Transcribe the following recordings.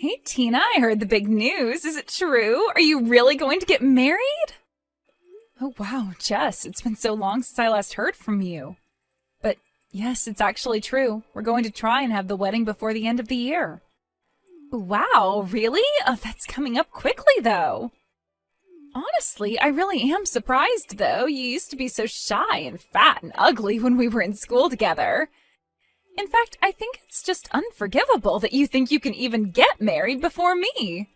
Hey Tina, I heard the big news. Is it true? Are you really going to get married? Oh wow, Jess, it's been so long since I last heard from you. But yes, it's actually true. We're going to try and have the wedding before the end of the year. Wow, really? Oh, that's coming up quickly though. Honestly, I really am surprised though. You used to be so shy and fat and ugly when we were in school together. In fact, I think it's just unforgivable that you think you can even get married before me.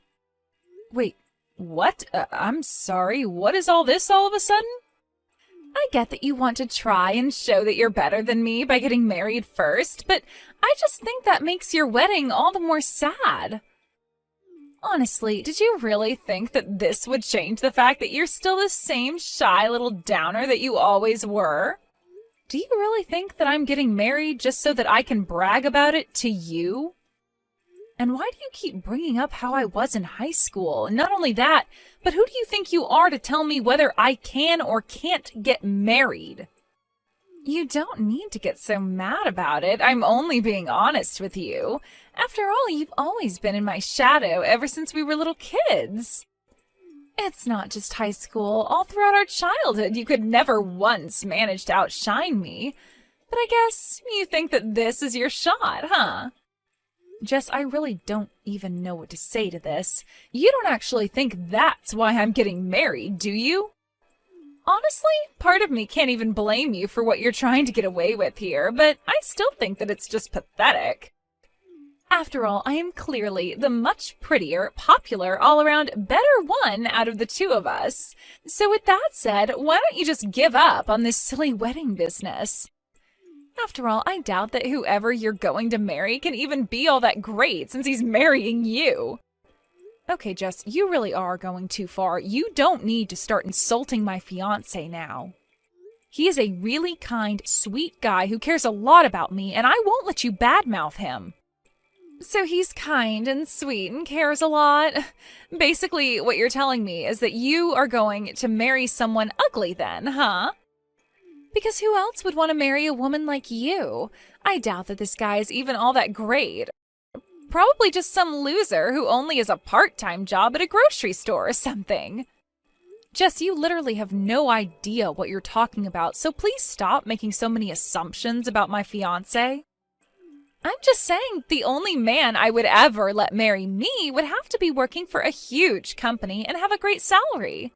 Wait, what? I'm sorry, what is all this all of a sudden? I get that you want to try and show that you're better than me by getting married first, but I just think that makes your wedding all the more sad. Honestly, did you really think that this would change the fact that you're still the same shy little downer that you always were? Do you really think that I'm getting married just so that I can brag about it to you? And why do you keep bringing up how I was in high school? And not only that, but who do you think you are to tell me whether I can or can't get married? You don't need to get so mad about it. I'm only being honest with you. After all, you've always been in my shadow ever since we were little kids. It's not just high school. All throughout our childhood, you could never once manage to outshine me. But I guess you think that this is your shot, huh? Jess, I really don't even know what to say to this. You don't actually think that's why I'm getting married, do you? Honestly, part of me can't even blame you for what you're trying to get away with here, but I still think that it's just pathetic. After all, I am clearly the much prettier, popular, all-around better one out of the two of us. So with that said, why don't you just give up on this silly wedding business? After all, I doubt that whoever you're going to marry can even be all that great since he's marrying you. Okay, Jess, you really are going too far. You don't need to start insulting my fiancé now. He is a really kind, sweet guy who cares a lot about me, and I won't let you badmouth him. So he's kind and sweet and cares a lot. Basically, what you're telling me is that you are going to marry someone ugly then, huh? Because who else would want to marry a woman like you? I doubt that this guy is even all that great. Probably just some loser who only has a part-time job at a grocery store or something. Jess, you literally have no idea what you're talking about, so please stop making so many assumptions about my fiancé. I'm just saying the only man I would ever let marry me would have to be working for a huge company and have a great salary.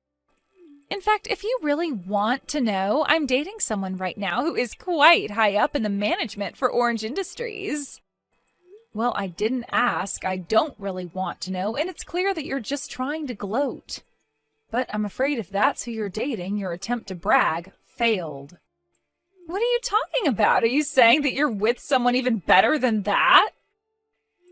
In fact, if you really want to know, I'm dating someone right now who is quite high up in the management for Orange Industries. Well, I didn't ask, I don't really want to know, and it's clear that you're just trying to gloat. But I'm afraid if that's who you're dating, your attempt to brag failed. What are you talking about? Are you saying that you're with someone even better than that?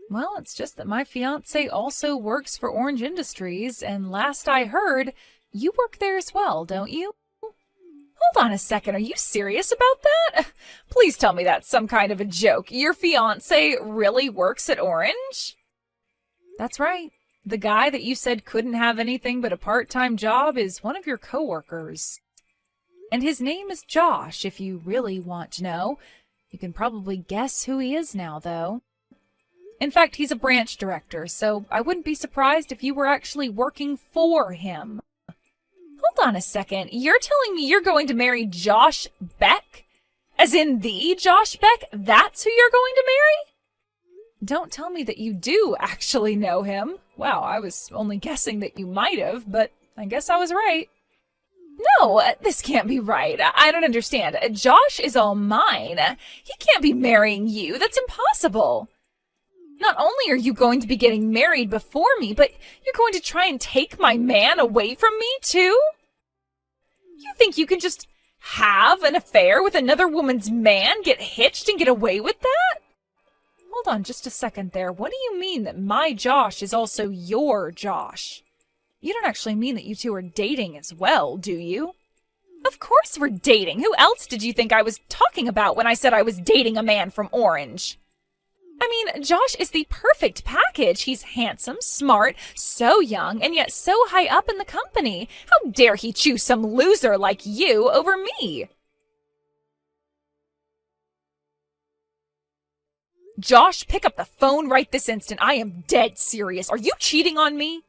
Well, it's just that my fiancé also works for Orange Industries, and last I heard, you work there as well, don't you? Hold on a second, are you serious about that? Please tell me that's some kind of a joke. Your fiancé really works at Orange? That's right. The guy that you said couldn't have anything but a part-time job is one of your coworkers. And his name is Josh, if you really want to know. You can probably guess who he is now, though. In fact, he's a branch director, so I wouldn't be surprised if you were actually working for him. Hold on a second. You're telling me you're going to marry Josh Beck? As in the Josh Beck? That's who you're going to marry? Don't tell me that you do actually know him. Wow, I was only guessing that you might have, but I guess I was right. No, this can't be right. I don't understand. Josh is all mine. He can't be marrying you. That's impossible. Not only are you going to be getting married before me, but you're going to try and take my man away from me, too? You think you can just have an affair with another woman's man, get hitched, and get away with that? Hold on just a second there. What do you mean that my Josh is also your Josh? You don't actually mean that you two are dating as well, do you? Of course we're dating. Who else did you think I was talking about when I said I was dating a man from Orange? I mean, Josh is the perfect package. He's handsome, smart, so young, and yet so high up in the company. How dare he choose some loser like you over me? Josh, pick up the phone right this instant. I am dead serious. Are you cheating on me?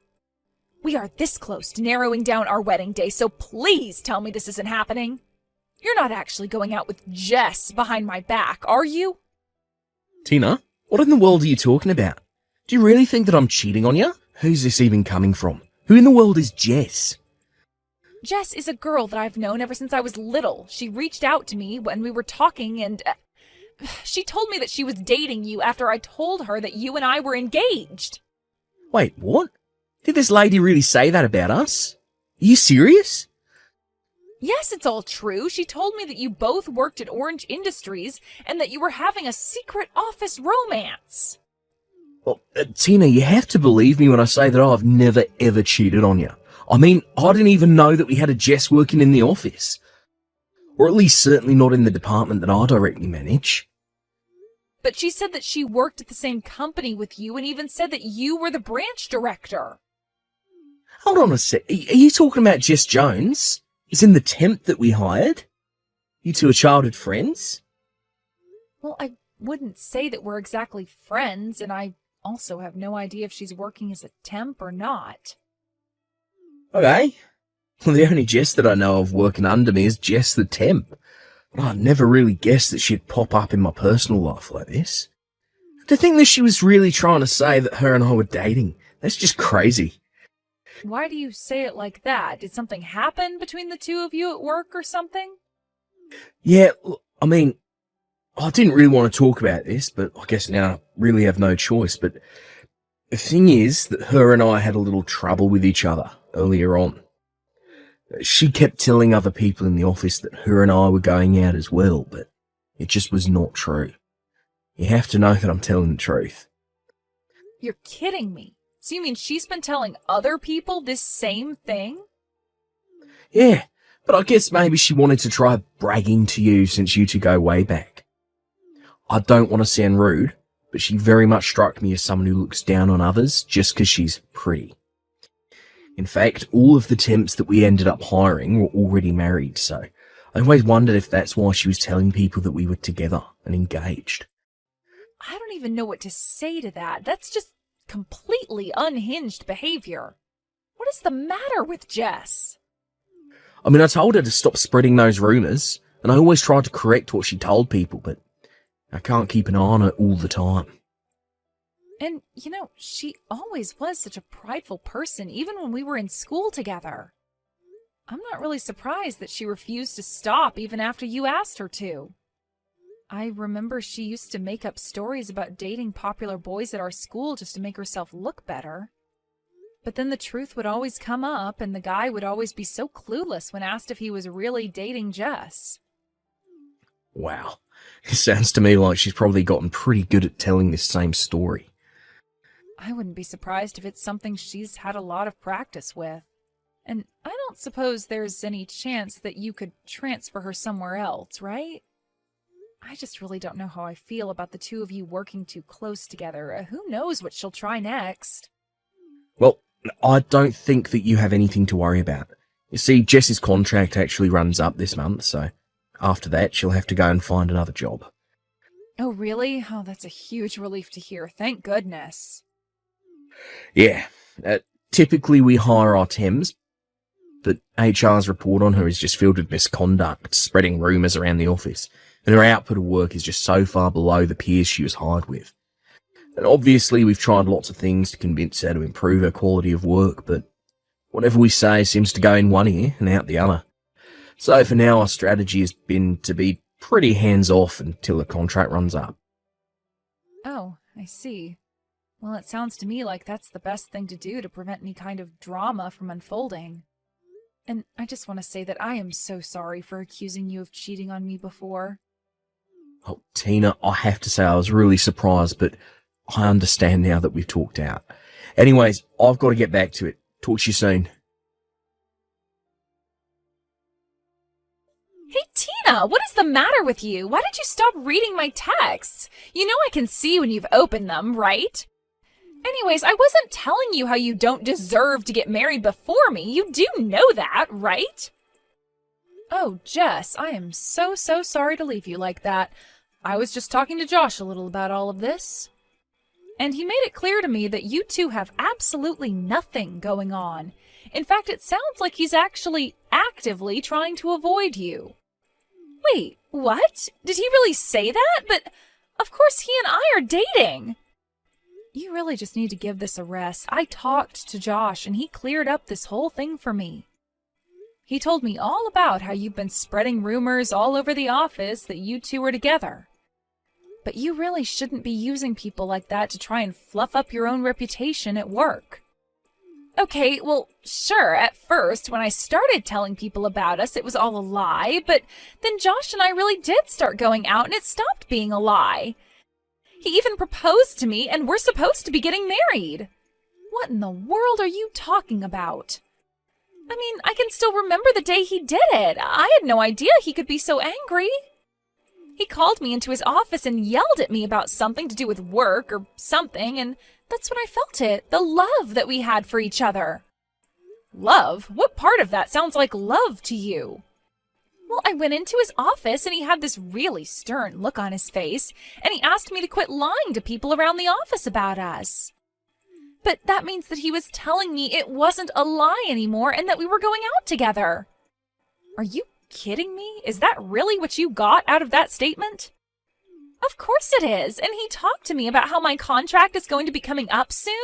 We are this close to narrowing down our wedding day, so please tell me this isn't happening. You're not actually going out with Jess behind my back, are you? Tina, what in the world are you talking about? Do you really think that I'm cheating on you? Who's this even coming from? Who in the world is Jess? Jess is a girl that I've known ever since I was little. She reached out to me when we were talking and she told me that she was dating you after I told her that you and I were engaged. Wait, what? Did this lady really say that about us? Are you serious? Yes, it's all true. She told me that you both worked at Orange Industries and that you were having a secret office romance. Well, Tina, you have to believe me when I say that I've never ever cheated on you. I mean, I didn't even know that we had a Jess working in the office. Or at least certainly not in the department that I directly manage. But she said that she worked at the same company with you and even said that you were the branch director. Hold on a sec. Are you talking about Jess Jones? Is in the temp that we hired? You two are childhood friends? Well, I wouldn't say that we're exactly friends, and I also have no idea if she's working as a temp or not. Okay. Well, the only Jess that I know of working under me is Jess the temp. I never really guessed that she'd pop up in my personal life like this. To think that she was really trying to say that her and I were dating, that's just crazy. Why do you say it like that? Did something happen between the two of you at work or something? Yeah, I mean, I didn't really want to talk about this, but I guess now I really have no choice. But the thing is that her and I had a little trouble with each other earlier on. She kept telling other people in the office that her and I were going out as well, but it just was not true. You have to know that I'm telling the truth. You're kidding me. So you mean she's been telling other people this same thing? Yeah, but I guess maybe she wanted to try bragging to you since you two go way back. I don't want to sound rude, but she very much struck me as someone who looks down on others just because she's pretty. In fact, all of the temps that we ended up hiring were already married, so I always wondered if that's why she was telling people that we were together and engaged. I don't even know what to say to that. That's just completely unhinged behavior. What is the matter with Jess? I mean, I told her to stop spreading those rumours, and I always tried to correct what she told people, but I can't keep an eye on her all the time. And, you know, she always was such a prideful person, even when we were in school together. I'm not really surprised that she refused to stop even after you asked her to. I remember she used to make up stories about dating popular boys at our school just to make herself look better. But then the truth would always come up, and the guy would always be so clueless when asked if he was really dating Jess. Wow. It sounds to me like she's probably gotten pretty good at telling this same story. I wouldn't be surprised if it's something she's had a lot of practice with. And I don't suppose there's any chance that you could transfer her somewhere else, right? I just really don't know how I feel about the two of you working too close together. Who knows what she'll try next? Well, I don't think that you have anything to worry about. You see, Jess's contract actually runs up this month, so after that she'll have to go and find another job. Oh, really? Oh, that's a huge relief to hear. Thank goodness. Yeah, typically we hire our temps, but HR's report on her is just filled with misconduct, spreading rumours around the office, and her output of work is just so far below the peers she was hired with. And obviously we've tried lots of things to convince her to improve her quality of work, but whatever we say seems to go in one ear and out the other. So for now our strategy has been to be pretty hands-off until the contract runs up. Oh, I see. Well, it sounds to me like that's the best thing to do to prevent any kind of drama from unfolding. And I just want to say that I am so sorry for accusing you of cheating on me before. Oh, Tina, I have to say I was really surprised, but I understand now that we've talked out. Anyways, I've got to get back to it. Talk to you soon. Hey, Tina, what is the matter with you? Why did you stop reading my texts? You know I can see when you've opened them, right? Anyways, I wasn't telling you how you don't deserve to get married before me. You do know that, right? Oh, Jess, I am so sorry to leave you like that. I was just talking to Josh a little about all of this. And he made it clear to me that you two have absolutely nothing going on. In fact, it sounds like he's actually actively trying to avoid you. Wait, what? Did he really say that? But of course he and I are dating. You really just need to give this a rest. I talked to Josh and he cleared up this whole thing for me. He told me all about how you've been spreading rumors all over the office that you two are together. But you really shouldn't be using people like that to try and fluff up your own reputation at work. Okay, well, sure, at first, when I started telling people about us, it was all a lie, but then Josh and I really did start going out and it stopped being a lie. He even proposed to me and we're supposed to be getting married. What in the world are you talking about? I mean, I can still remember the day he did it. I had no idea he could be so angry. He called me into his office and yelled at me about something to do with work or something, and that's when I felt it, the love that we had for each other. Love? What part of that sounds like love to you? Well, I went into his office and he had this really stern look on his face, and he asked me to quit lying to people around the office about us. But that means that he was telling me it wasn't a lie anymore and that we were going out together. Are you kidding me? Is that really what you got out of that statement? Of course it is. And he talked to me about how my contract is going to be coming up soon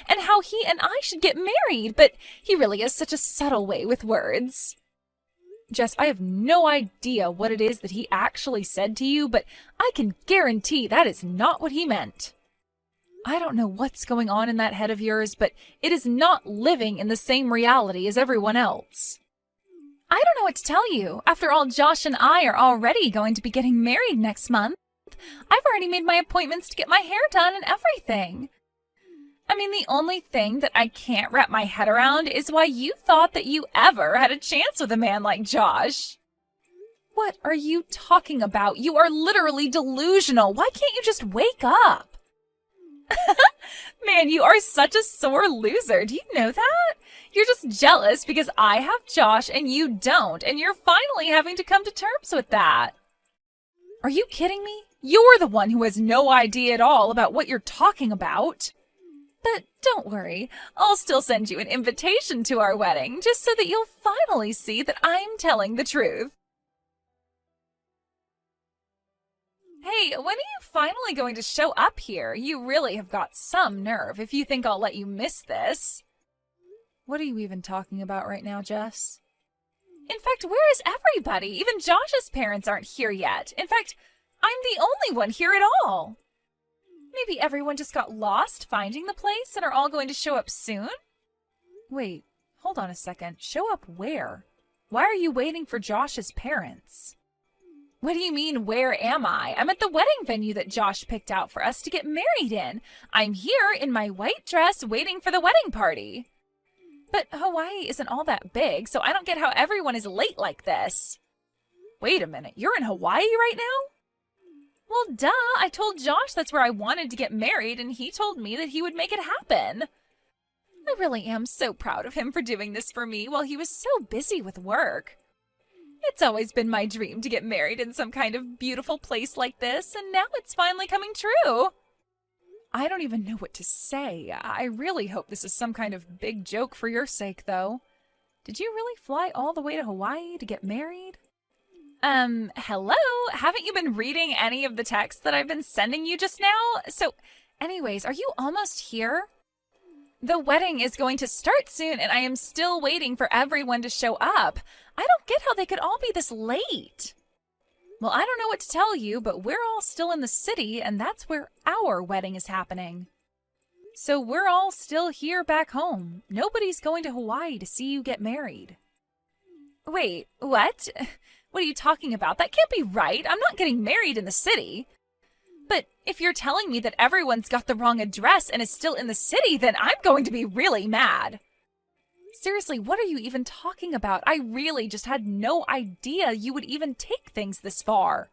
and how he and I should get married, but he really has such a subtle way with words. Jess, I have no idea what it is that he actually said to you, but I can guarantee that is not what he meant. I don't know what's going on in that head of yours, but it is not living in the same reality as everyone else. I don't know what to tell you. After all, Josh and I are already going to be getting married next month. I've already made my appointments to get my hair done and everything. I mean, the only thing that I can't wrap my head around is why you thought that you ever had a chance with a man like Josh. What are you talking about? You are literally delusional. Why can't you just wake up? Man, you are such a sore loser. Do you know that? You're just jealous because I have Josh and you don't, and you're finally having to come to terms with that. Are you kidding me? You're the one who has no idea at all about what you're talking about. But don't worry, I'll still send you an invitation to our wedding, just so that you'll finally see that I'm telling the truth. Hey, when are you finally going to show up here? You really have got some nerve if you think I'll let you miss this. What are you even talking about right now, Jess? In fact, where is everybody? Even Josh's parents aren't here yet. In fact, I'm the only one here at all. Maybe everyone just got lost finding the place and are all going to show up soon? Wait, hold on a second. Show up where? Why are you waiting for Josh's parents? What do you mean, where am I? I'm at the wedding venue that Josh picked out for us to get married in. I'm here in my white dress waiting for the wedding party. But Hawaii isn't all that big, so I don't get how everyone is late like this. Wait a minute, you're in Hawaii right now? Well, duh, I told Josh that's where I wanted to get married, and he told me that he would make it happen. I really am so proud of him for doing this for me while he was so busy with work. It's always been my dream to get married in some kind of beautiful place like this, and now it's finally coming true. I don't even know what to say. I really hope this is some kind of big joke for your sake, though. Did you really fly all the way to Hawaii to get married? Hello? Haven't you been reading any of the texts that I've been sending you just now? So, anyways, are you almost here? The wedding is going to start soon, and I am still waiting for everyone to show up. I don't get how they could all be this late. Well, I don't know what to tell you, but we're all still in the city, and that's where our wedding is happening. So we're all still here back home. Nobody's going to Hawaii to see you get married. Wait, what? What are you talking about? That can't be right. I'm not getting married in the city. But if you're telling me that everyone's got the wrong address and is still in the city, then I'm going to be really mad. Seriously, what are you even talking about? I really just had no idea you would even take things this far.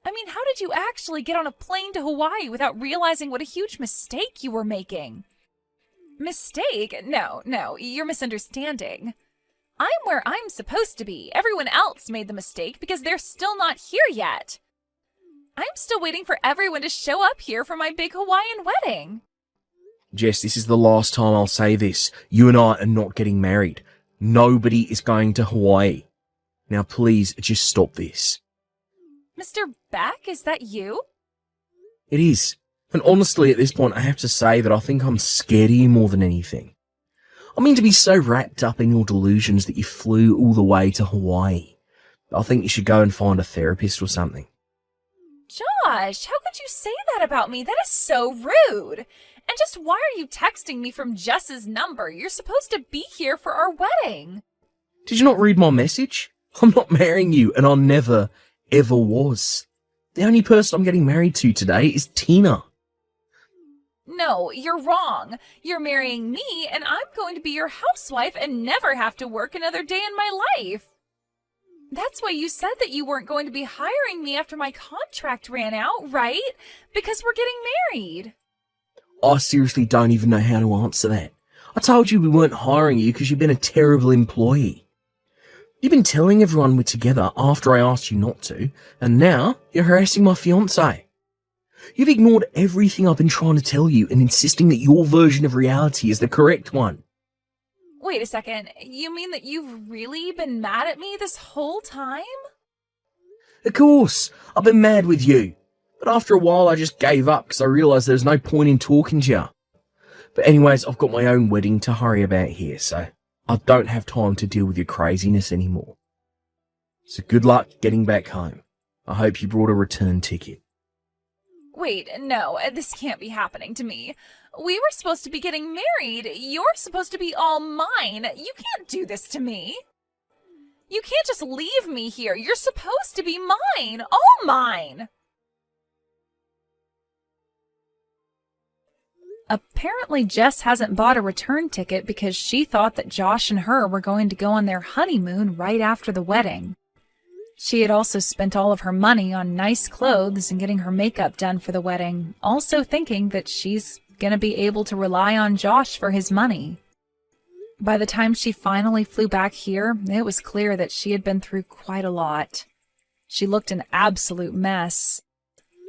I mean, how did you actually get on a plane to Hawaii without realizing what a huge mistake you were making? Mistake? No, you're misunderstanding. I'm where I'm supposed to be. Everyone else made the mistake because they're still not here yet. I'm still waiting for everyone to show up here for my big Hawaiian wedding. Jess, this is the last time I'll say this. You and I are not getting married. Nobody is going to Hawaii. Now please, just stop this. Mr. Beck, is that you? It is. And honestly, at this point, I have to say that I think I'm scared of you more than anything. I mean, to be so wrapped up in your delusions that you flew all the way to Hawaii. I think you should go and find a therapist or something. Josh, how could you say that about me? That is so rude. And just why are you texting me from Jess's number? You're supposed to be here for our wedding. Did you not read my message? I'm not marrying you, and I never, ever was. The only person I'm getting married to today is Tina. No, you're wrong. You're marrying me, and I'm going to be your housewife and never have to work another day in my life. That's why you said that you weren't going to be hiring me after my contract ran out, right? Because we're getting married. I seriously don't even know how to answer that. I told you we weren't hiring you because you've been a terrible employee. You've been telling everyone we're together after I asked you not to, and now you're harassing my fiancé. You've ignored everything I've been trying to tell you and insisting that your version of reality is the correct one. Wait a second. You mean that you've really been mad at me this whole time? Of course, I've been mad with you. But after a while I just gave up because I realised there's no point in talking to you. But anyways, I've got my own wedding to hurry about here, so I don't have time to deal with your craziness anymore. So good luck getting back home. I hope you brought a return ticket. Wait, no, this can't be happening to me. We were supposed to be getting married. You're supposed to be all mine. You can't do this to me. You can't just leave me here. You're supposed to be mine. All mine. Apparently, Jess hasn't bought a return ticket because she thought that Josh and her were going to go on their honeymoon right after the wedding. She had also spent all of her money on nice clothes and getting her makeup done for the wedding, also thinking that she's going to be able to rely on Josh for his money. By the time she finally flew back here, it was clear that she had been through quite a lot. She looked an absolute mess.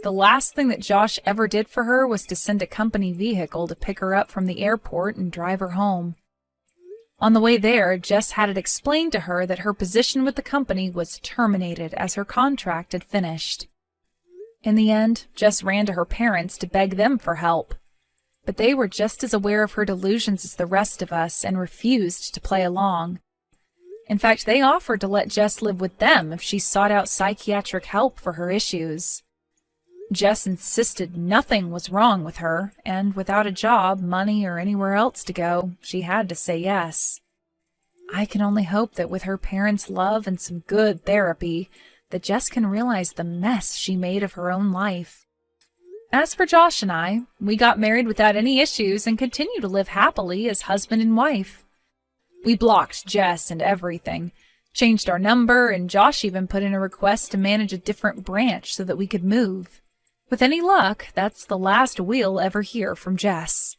The last thing that Josh ever did for her was to send a company vehicle to pick her up from the airport and drive her home. On the way there, Jess had it explained to her that her position with the company was terminated as her contract had finished. In the end, Jess ran to her parents to beg them for help. But they were just as aware of her delusions as the rest of us and refused to play along. In fact, they offered to let Jess live with them if she sought out psychiatric help for her issues. Jess insisted nothing was wrong with her, and without a job, money, or anywhere else to go, she had to say yes. I can only hope that with her parents' love and some good therapy, that Jess can realize the mess she made of her own life. As for Josh and I, we got married without any issues and continue to live happily as husband and wife. We blocked Jess and everything, changed our number, and Josh even put in a request to manage a different branch so that we could move. With any luck, that's the last we'll ever hear from Jess.